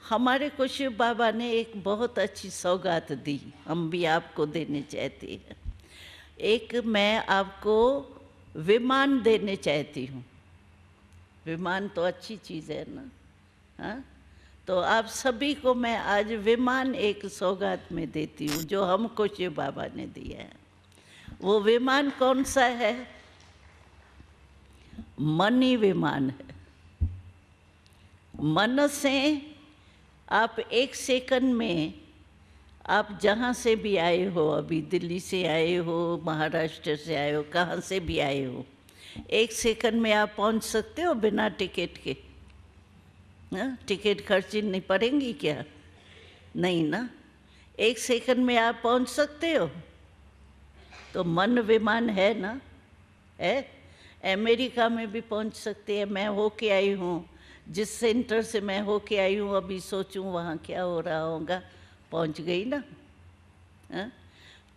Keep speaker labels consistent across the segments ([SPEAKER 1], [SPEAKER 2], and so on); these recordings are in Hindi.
[SPEAKER 1] हमारे को शिव बाबा ने एक बहुत अच्छी सौगात दी, हम भी आपको देने चाहते हैं। एक मैं आपको विमान देने चाहती हूँ। विमान तो अच्छी चीज़ है ना, हाँ। तो आप सभी को मैं आज विमान एक सौगात में देती हूँ जो हमको शिव बाबा ने दिया है। वो विमान कौन सा है? मन ही विमान है। मन से आप एक सेकंड में, आप जहाँ से भी आए हो, अभी दिल्ली से आए हो, महाराष्ट्र से आए हो, कहाँ से भी आए हो, एक सेकंड में आप पहुँच सकते हो बिना टिकट के? हाँ, टिकट खर्चनी पड़ेंगी क्या? नहीं ना। एक सेकंड में आप पहुँच सकते हो। तो मन विमान है ना, है। अमेरिका में भी पहुँच सकते हैं। मैं होके आई हूँ, जिस सेंटर से मैं होके आई हूँ, अभी सोचूं वहाँ क्या हो रहा होगा, पहुँच गई ना। हाँ?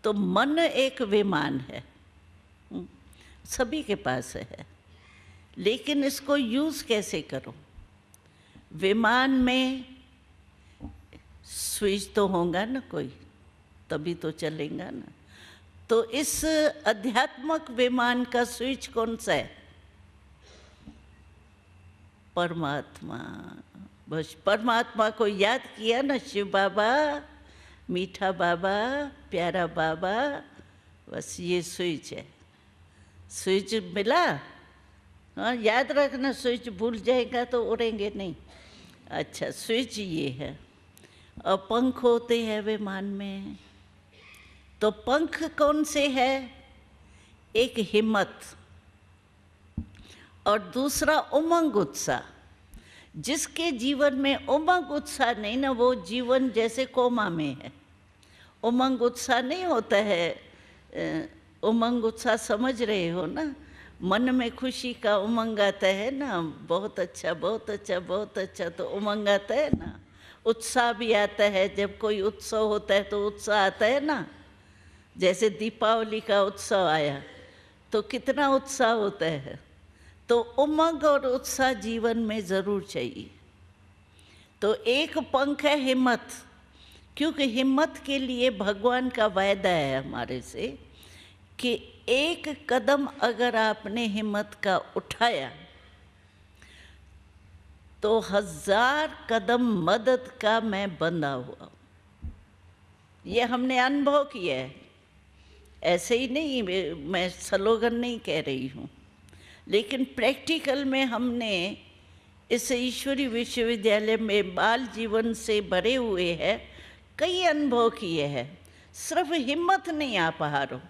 [SPEAKER 1] तो मन एक विमान है, सभी के पास है, लेकिन इसको यूज़ कैसे करो? विमान में स्विच तो होगा ना कोई, तभी तो चलेगा ना। तो इस अध्यात्मक विमान का स्विच कौन सा है? परमात्मा। बस परमात्मा को याद किया ना, शिव बाबा, मीठा बाबा, प्यारा बाबा, बस ये स्विच है। स्विच मिला? हाँ, याद रखना, स्विच भूल जाएगा तो उड़ेंगे नहीं। अच्छा, स्विच ये है। और पंख होते हैं विमान में। तो पंख कौन से है? एक हिम्मत और दूसरा उमंग उत्साह। जिसके जीवन में उमंग उत्साह नहीं ना, वो जीवन जैसे कोमा में है। उमंग उत्साह नहीं होता है। उमंग उत्साह समझ रहे हो ना? मन में खुशी का उमंग आता है ना, बहुत अच्छा बहुत अच्छा बहुत अच्छा, तो उमंग आता है ना। उत्साह भी आता है, जब कोई उत्सव होता है तो उत्साह आता है ना। जैसे दीपावली का उत्सव आया तो कितना उत्साह होता है। तो उमंग और उत्साह जीवन में ज़रूर चाहिए। तो एक पंख है हिम्मत, क्योंकि हिम्मत के लिए भगवान का वायदा है हमारे से कि एक कदम अगर आपने हिम्मत का उठाया तो 1000 कदम मदद का मैं बंधा हुआ। ये हमने अनुभव किया है, ऐसे ही नहीं, मैं स्लोगन नहीं कह रही हूँ, लेकिन प्रैक्टिकल में हमने इस ईश्वरी विश्वविद्यालय में बाल जीवन से भरे हुए हैं, कई अनुभव किए हैं। सिर्फ हिम्मत नहीं आप हारो,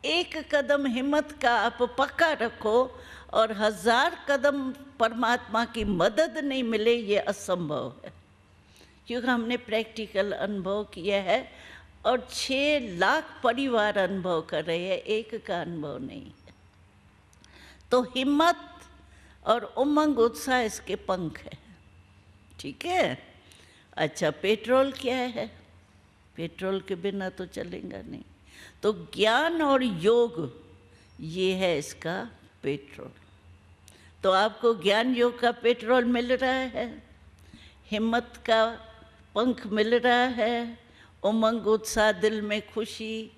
[SPEAKER 1] एक कदम हिम्मत का आप पक्का रखो और 1000 कदम परमात्मा की मदद नहीं मिले, ये असंभव है। क्योंकि हमने प्रैक्टिकल अनुभव किया है और 6 लाख परिवार अनुभव कर रहे हैं, एक का अनुभव नहीं है। तो हिम्मत और उमंग उत्साह इसके पंख है, ठीक है। अच्छा, पेट्रोल क्या है? पेट्रोल के बिना तो चलेगा नहीं। तो ज्ञान और योग, ये है इसका पेट्रोल। तो आपको ज्ञान योग का पेट्रोल मिल रहा है, हिम्मत का पंख मिल रहा है, उमंग उत्साह, दिल में खुशी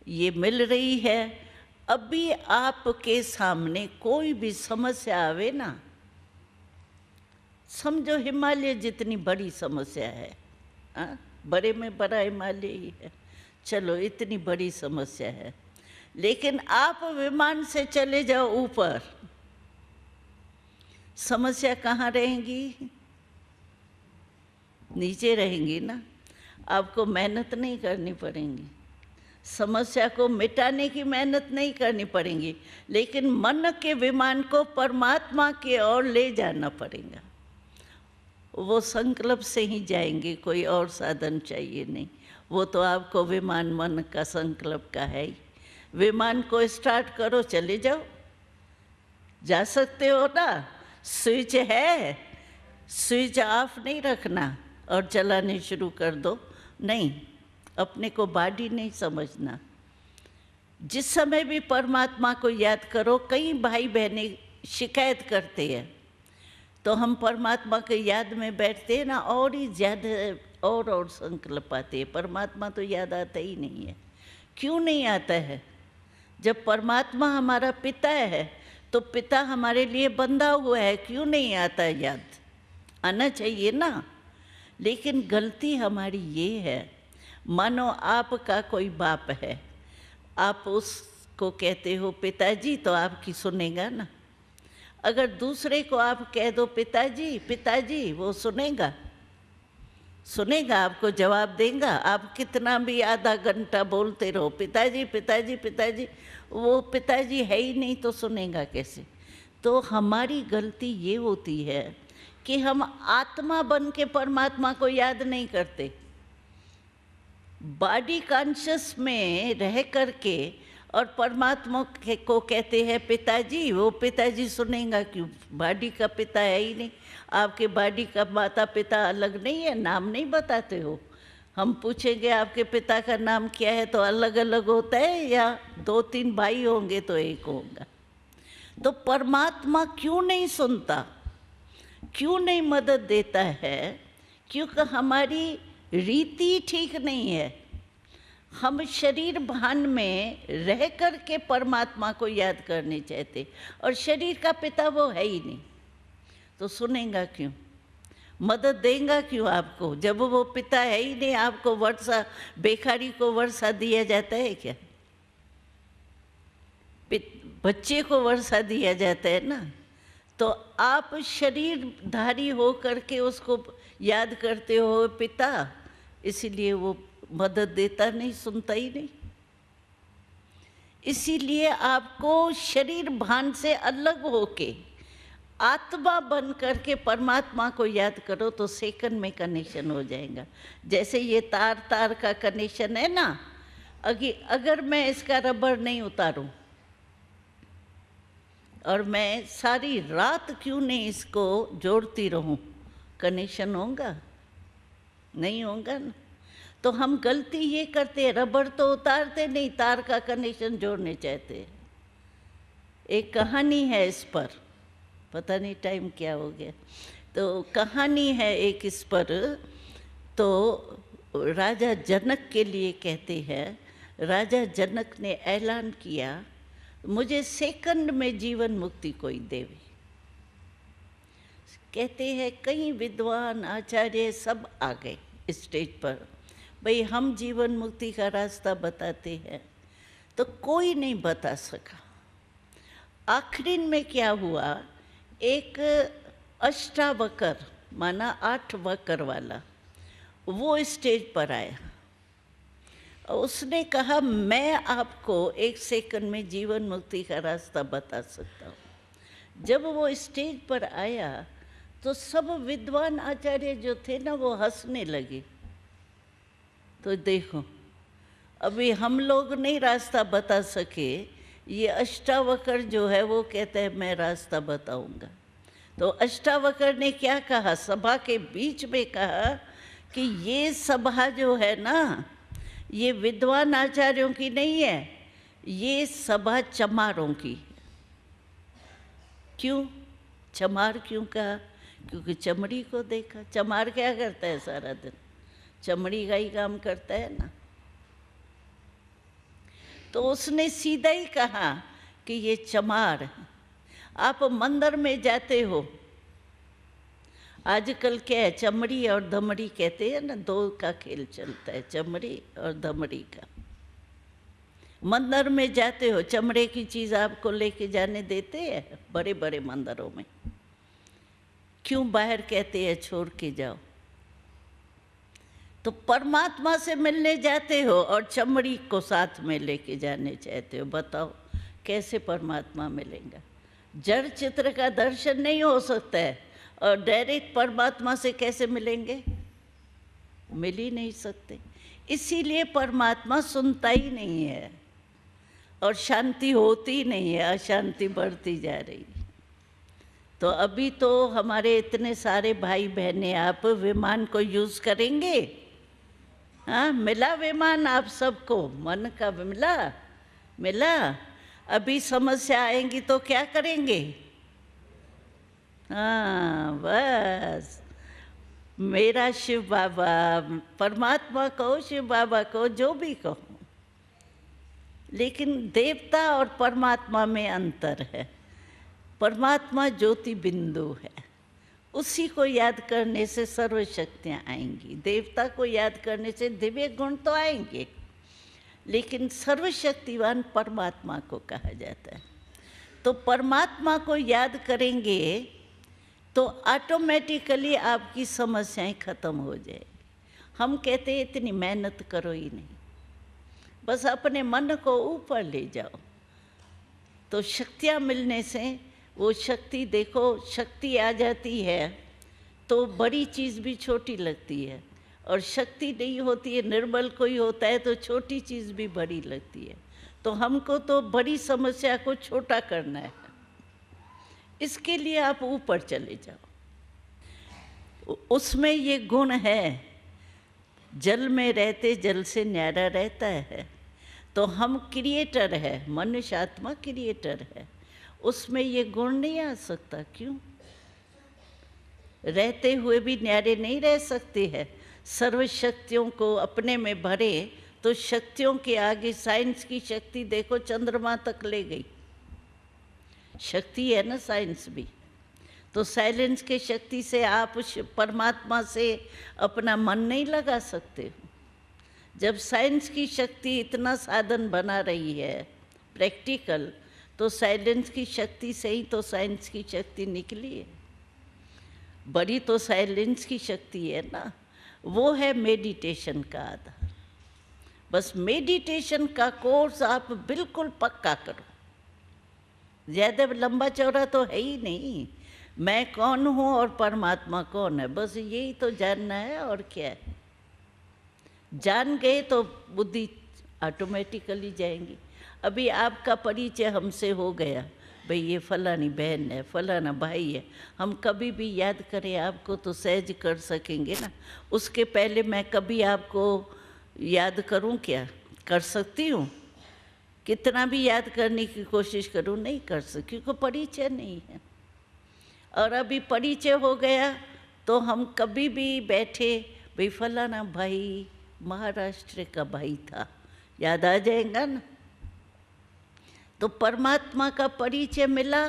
[SPEAKER 1] ये मिल रही है। अभी आपके सामने कोई भी समस्या आवे ना, समझो हिमालय जितनी बड़ी समस्या है, हाँ, बड़े में बड़ा हिमालय ही है, चलो इतनी बड़ी समस्या है, लेकिन आप विमान से चले जाओ ऊपर, समस्या कहाँ रहेंगी? नीचे रहेंगी ना। आपको मेहनत नहीं करनी पड़ेगी, समस्या को मिटाने की मेहनत नहीं करनी पड़ेगी, लेकिन मन के विमान को परमात्मा की ओर ले जाना पड़ेगा। वो संकल्प से ही जाएंगे, कोई और साधन चाहिए नहीं। वो तो आपको विमान मन का संकल्प का है ही। विमान को स्टार्ट करो, चले जाओ, जा सकते हो ना। स्विच है, स्विच ऑफ नहीं रखना और चलाने शुरू कर दो, नहीं, अपने को बाडी नहीं समझना। जिस समय भी परमात्मा को याद करो। कई भाई बहनें शिकायत करते हैं, तो हम परमात्मा के याद में बैठते हैं ना, और ही ज़्यादा और संकल्प आते हैं। परमात्मा तो याद आता ही नहीं है। क्यों नहीं आता है? जब परमात्मा हमारा पिता है तो पिता हमारे लिए बंधा हुआ है, क्यों नहीं आता याद? आना चाहिए ना। लेकिन गलती हमारी ये है, मानो आपका कोई बाप है, आप उसको कहते हो पिताजी, तो आपकी सुनेगा ना। अगर दूसरे को आप कह दो पिताजी पिताजी, वो सुनेगा? सुनेगा? आपको जवाब देगा? आप कितना भी आधा घंटा बोलते रहो पिताजी पिताजी पिताजी, वो पिताजी है ही नहीं तो सुनेगा कैसे? तो हमारी गलती ये होती है कि हम आत्मा बन के परमात्मा को याद नहीं करते। बॉडी कॉन्शियस में रह करके और परमात्मा को कहते हैं पिताजी, वो पिताजी सुनेगा क्यों? बॉडी का पिता है ही नहीं। आपके बॉडी का माता पिता अलग नहीं है, नाम नहीं बताते हो। हम पूछेंगे आपके पिता का नाम क्या है तो अलग अलग होता है, या 2-3 भाई होंगे तो एक होगा। तो परमात्मा क्यों नहीं सुनता, क्यों नहीं मदद देता है? क्योंकि हमारी रीति ठीक नहीं है। हम शरीर भान में रह कर के परमात्मा को याद करने चाहते, और शरीर का पिता वो है ही नहीं, तो सुनेगा क्यों? मदद देगा क्यों आपको? जब वो पिता है ही नहीं, आपको वर्षा, बेकारी को वर्षा दिया जाता है क्या? बच्चे को वर्षा दिया जाता है ना। तो आप शरीरधारी हो करके उसको याद करते हो पिता, इसीलिए वो मदद देता नहीं, सुनता ही नहीं। इसीलिए आपको शरीर भान से अलग होके आत्मा बन करके परमात्मा को याद करो, तो सेकंड में कनेक्शन हो जाएगा। जैसे ये तार तार का कनेक्शन है ना, अगर मैं इसका रबर नहीं उतारूं और मैं सारी रात क्यों नहीं इसको जोड़ती रहूं, कनेक्शन होगा? नहीं होगा ना। तो हम गलती ये करते हैं, रबर तो उतारते नहीं, तार का कनेक्शन जोड़ने चाहते हैं। एक कहानी है इस पर, पता नहीं टाइम क्या हो गया, तो कहानी है एक इस पर। तो राजा जनक के लिए कहते हैं, राजा जनक ने ऐलान किया, मुझे सेकंड में जीवन मुक्ति कोई देवे। कहते हैं कई विद्वान आचार्य सब आ गए स्टेज पर, भाई हम जीवन मुक्ति का रास्ता बताते हैं, तो कोई नहीं बता सका। आखिरी में क्या हुआ, एक अष्टावकर माना 8 वकर वाला, वो स्टेज पर आया। उसने कहा मैं आपको 1 सेकंड में जीवन मुक्ति का रास्ता बता सकता हूँ। जब वो स्टेज पर आया तो सब विद्वान आचार्य जो थे ना, वो हंसने लगे। तो देखो, अभी हम लोग नहीं रास्ता बता सके, ये अष्टावकर जो है वो कहता है मैं रास्ता बताऊंगा। तो अष्टावकर ने क्या कहा, सभा के बीच में कहा कि ये सभा जो है ना, ये विद्वान आचार्यों की नहीं है, ये सभा चमारों की। क्यों चमार क्यों कहा? क्योंकि चमड़ी को देखा। चमार क्या करता है सारा दिन? चमड़ी का ही काम करता है ना। तो उसने सीधा ही कहा कि ये चमार। आप मंदिर में जाते हो, आजकल क्या है, चमड़ी और धमड़ी कहते हैं ना, 2 का खेल चलता है, चमड़ी और धमड़ी का। मंदिर में जाते हो, चमड़े की चीज़ आपको लेके जाने देते हैं बड़े बड़े मंदिरों में? क्यों बाहर कहते हैं छोड़ के जाओ? तो परमात्मा से मिलने जाते हो और चमड़ी को साथ में लेके जाने चाहते हो। बताओ कैसे परमात्मा मिलेगा? जड़ चित्र का दर्शन नहीं हो सकता है, और डायरेक्ट परमात्मा से कैसे मिलेंगे? मिल ही नहीं सकते। इसीलिए परमात्मा सुनता ही नहीं है और शांति होती नहीं है, अशांति बढ़ती जा रही है। तो अभी तो हमारे इतने सारे भाई बहनें, आप विमान को यूज़ करेंगे? हाँ, मिला विमान आप सबको? मन का मिला। अभी समस्या आएंगी तो क्या करेंगे? हाँ बस, मेरा शिव बाबा, परमात्मा कहो, शिव बाबा कहो, जो भी कहो, लेकिन देवता और परमात्मा में अंतर है। परमात्मा ज्योति बिंदु है, उसी को याद करने से सर्व शक्तियाँ आएंगी। देवता को याद करने से दिव्य गुण तो आएंगे, लेकिन सर्वशक्तिवान परमात्मा को कहा जाता है। तो परमात्मा को याद करेंगे तो ऑटोमेटिकली आपकी समस्याएं खत्म हो जाएगी। हम कहते हैं इतनी मेहनत करो ही नहीं, बस अपने मन को ऊपर ले जाओ, तो शक्तियाँ मिलने से वो शक्ति, देखो शक्ति आ जाती है तो बड़ी चीज़ भी छोटी लगती है, और शक्ति नहीं होती है, निर्बल कोई होता है तो छोटी चीज़ भी बड़ी लगती है। तो हमको तो बड़ी समस्या को छोटा करना है, इसके लिए आप ऊपर चले जाओ। उसमें ये गुण है, जल में रहते जल से न्यारा रहता है। तो हम क्रिएटर है, मनुष्य आत्मा क्रिएटर है, उसमें ये गुण नहीं आ सकता। क्यों? रहते हुए भी न्यारे नहीं रह सकते हैं। सर्व शक्तियों को अपने में भरे तो शक्तियों के आगे साइंस की शक्ति देखो, चंद्रमा तक ले गई, शक्ति है ना साइंस भी। तो साइलेंस के शक्ति से आप परमात्मा से अपना मन नहीं लगा सकते हो। जब साइंस की शक्ति इतना साधन बना रही है प्रैक्टिकल, तो साइलेंस की शक्ति से ही तो साइंस की शक्ति निकली है। बड़ी तो साइलेंस की शक्ति है ना, वो है मेडिटेशन का आधार। बस मेडिटेशन का कोर्स आप बिल्कुल पक्का करो। ज़्यादा लंबा चौड़ा तो है ही नहीं, मैं कौन हूँ और परमात्मा कौन है, बस यही तो जानना है। और क्या है, जान गए तो बुद्धि ऑटोमेटिकली जाएंगी। अभी आपका परिचय हमसे हो गया, भाई ये फलानी बहन है, फलाना भाई है, हम कभी भी याद करें आपको तो सहज कर सकेंगे ना। उसके पहले मैं कभी आपको याद करूं क्या? कर सकती हूँ? कितना भी याद करने की कोशिश करूं नहीं कर सकती, क्योंकि परिचय नहीं है। और अभी परिचय हो गया तो हम कभी भी बैठे, भाई फलाना भाई महाराष्ट्र का भाई था, याद आ जाएगा ना। तो परमात्मा का परिचय मिला,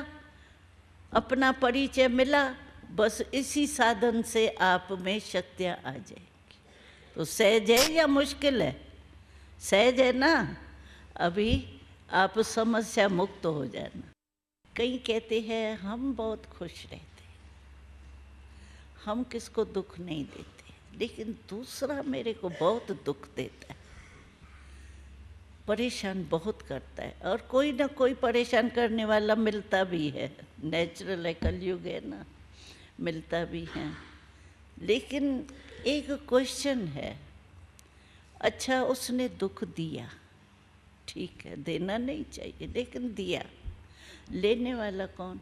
[SPEAKER 1] अपना परिचय मिला, बस इसी साधन से आप में शक्तियाँ आ जाएंगी। तो सहज है या मुश्किल है? सहज है ना। अभी आप समस्या मुक्त हो जाना। कई कहते हैं हम बहुत खुश रहते हैं, हम किसको दुख नहीं देते, लेकिन दूसरा मेरे को बहुत दुख देता है, परेशान बहुत करता है। और कोई ना कोई परेशान करने वाला मिलता भी है, नेचुरल है, कलयुग है ना, मिलता भी है। लेकिन एक क्वेश्चन है, अच्छा उसने दुख दिया, ठीक है, देना नहीं चाहिए, लेकिन दिया, लेने वाला कौन?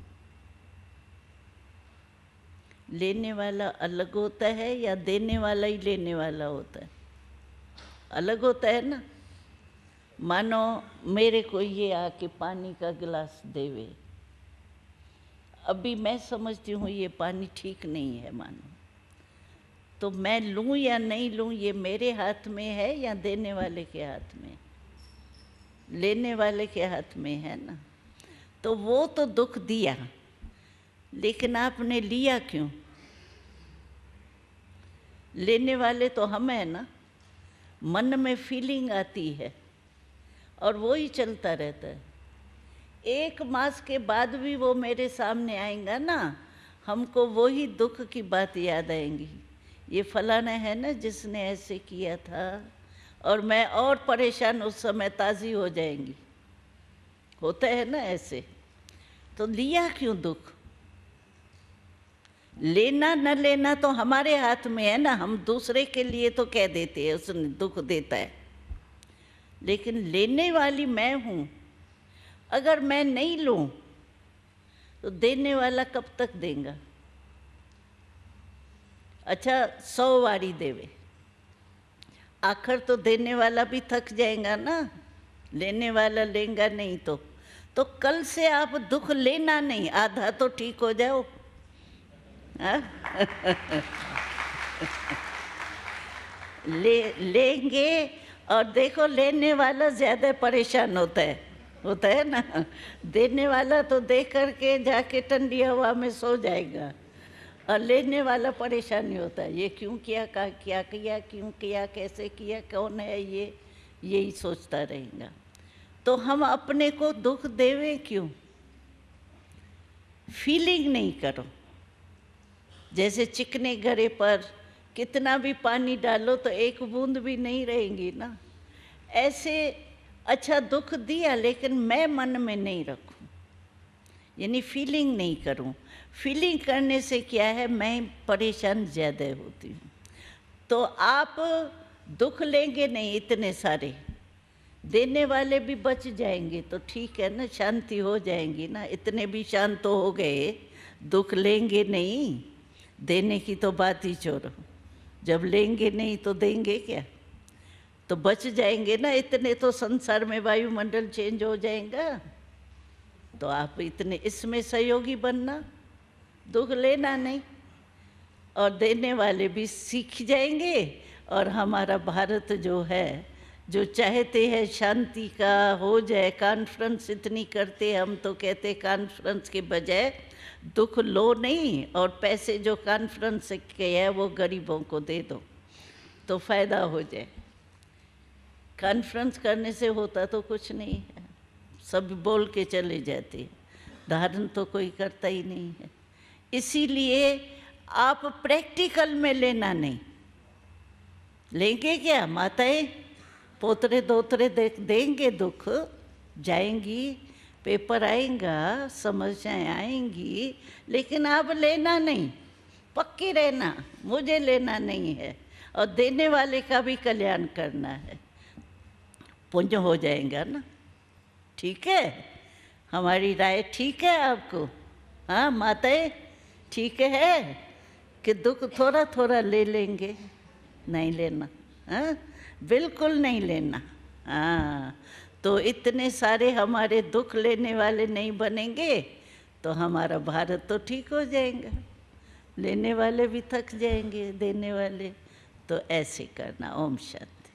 [SPEAKER 1] लेने वाला अलग होता है या देने वाला ही लेने वाला होता है? अलग होता है ना। मानो मेरे को ये आके पानी का गिलास देवे, अभी मैं समझती हूँ ये पानी ठीक नहीं है, मानो, तो मैं लूँ या नहीं लूँ ये मेरे हाथ में है या देने वाले के हाथ में? लेने वाले के हाथ में है ना। तो वो तो दुख दिया, लेकिन आपने लिया क्यों? लेने वाले तो हम है ना। मन में फीलिंग आती है और वो ही चलता रहता है। 1 मास के बाद भी वो मेरे सामने आएगा ना, हमको वही दुख की बात याद आएंगी, ये फलाना है ना जिसने ऐसे किया था, और मैं और परेशान उस समय ताज़ी हो जाएंगी। होता है ना ऐसे। तो लिया क्यों दुख? लेना न लेना तो हमारे हाथ में है ना। हम दूसरे के लिए तो कह देते हैं उसने दुख देता है, लेकिन लेने वाली मैं हूँ। अगर मैं नहीं लूँ तो देने वाला कब तक देगा? अच्छा 100 वारी देवे, आखिर तो देने वाला भी थक जाएगा ना, लेने वाला लेगा नहीं तो कल से आप दुख लेना नहीं, आधा तो ठीक हो जाओ। हाँ? लेंगे, और देखो लेने वाला ज़्यादा परेशान होता है ना। देने वाला तो दे करके जाके ठंडी हवा में सो जाएगा, और लेने वाला परेशान नहीं होता, ये क्यों किया, क्या किया, क्यों किया, कैसे किया, कौन है ये, यही सोचता रहेगा। तो हम अपने को दुख देवे क्यों? फीलिंग नहीं करो। जैसे चिकने घड़े पर कितना भी पानी डालो तो एक बूंद भी नहीं रहेंगी ना, ऐसे अच्छा दुख दिया लेकिन मैं मन में नहीं रखूं, यानी फीलिंग नहीं करूं। फीलिंग करने से क्या है, मैं परेशान ज़्यादा होती हूँ। तो आप दुख लेंगे नहीं इतने सारे, देने वाले भी बच जाएंगे तो ठीक है ना, शांति हो जाएंगी ना। इतने भी शांत तो हो गए, दुख लेंगे नहीं, देने की तो बात ही छोड़ो। जब लेंगे नहीं तो देंगे क्या? तो बच जाएंगे ना इतने, तो संसार में वायुमंडल चेंज हो जाएगा। तो आप इतने इसमें सहयोगी बनना, दुख लेना नहीं, और देने वाले भी सीख जाएंगे। और हमारा भारत जो है, जो चाहते हैं शांति का हो जाए, कॉन्फ्रेंस इतनी करते, हम तो कहते कॉन्फ्रेंस के बजाय दुख लो नहीं, और पैसे जो कॉन्फ्रेंस के है वो गरीबों को दे दो तो फायदा हो जाए। कॉन्फ्रेंस करने से होता तो कुछ नहीं है, सब बोल के चले जाते हैं, धारण तो कोई करता ही नहीं है। इसीलिए आप प्रैक्टिकल में लेना नहीं। लेंगे क्या, माताएं पोतरे दोतरे देंगे, दुख जाएंगी, पेपर आएगा, समस्याएं आएंगी, लेकिन आप लेना नहीं, पक्की रहना, मुझे लेना नहीं है, और देने वाले का भी कल्याण करना है, पुण्य हो जाएगा ना। ठीक है, हमारी राय ठीक है आपको? हाँ माताएं, ठीक है कि दुख थोड़ा थोड़ा ले लेंगे, नहीं लेना, हाँ बिल्कुल नहीं लेना। हाँ, तो इतने सारे हमारे दुख लेने वाले नहीं बनेंगे तो हमारा भारत तो ठीक हो जाएगा। लेने वाले भी थक जाएंगे, देने वाले। तो ऐसे करना। ओम शांति।